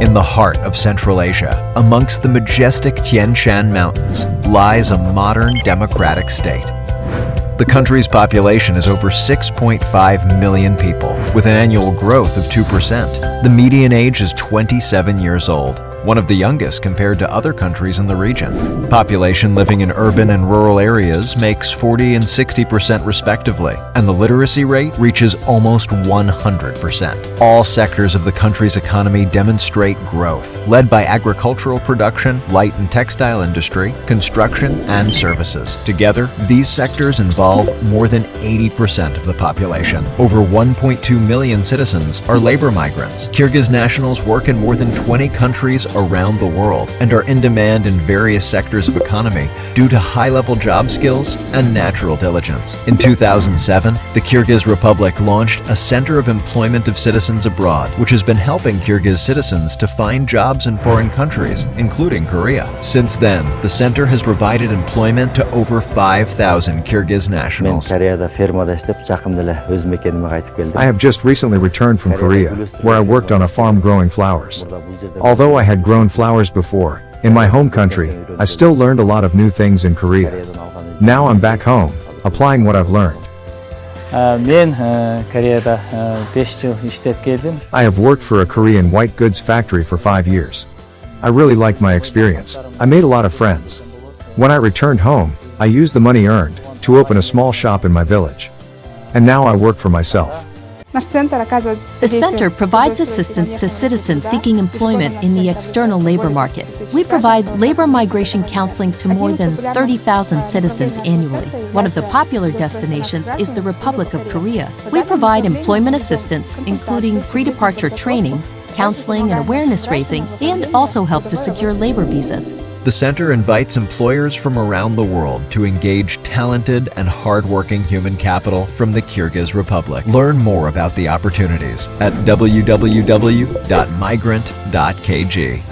In the heart of Central Asia, amongst the majestic Tien Shan mountains, lies a modern democratic state. The country's population is over 6.5 million people, with an annual growth of 2%. The median age is 27 years old, one of the youngest compared to other countries in the region. Population living in urban and rural areas makes 40% and 60% respectively, and the literacy rate reaches almost 100%. All sectors of the country's economy demonstrate growth, led by agricultural production, light and textile industry, construction, and services. Together, these sectors involve more than 80% of the population. Over 1.2 million citizens are labor migrants. Kyrgyz nationals work in more than 20 countries around the world and are in demand in various sectors of economy due to high-level job skills and natural diligence. In 2007, the Kyrgyz Republic launched a Center of Employment of Citizens Abroad, which has been helping Kyrgyz citizens to find jobs in foreign countries, including Korea. Since then, the center has provided employment to over 5,000 Kyrgyz nationals. I have just recently returned from Korea, where I worked on a farm growing flowers. Although I had grown flowers before, in my home country, I still learned a lot of new things in Korea. Now I'm back home, applying what I've learned. I have worked for a Korean white goods factory for 5 years. I really liked my experience. I made a lot of friends. When I returned home, I used the money earned to open a small shop in my village. And now I work for myself. The center provides assistance to citizens seeking employment in the external labor market. We provide labor migration counseling to more than 30,000 citizens annually. One of the popular destinations is the Republic of Korea. We provide employment assistance, including pre-departure training, counseling and awareness raising, and also help to secure labor visas. The center invites employers from around the world to engage talented and hardworking human capital from the Kyrgyz Republic. Learn more about the opportunities at www.migrant.kg.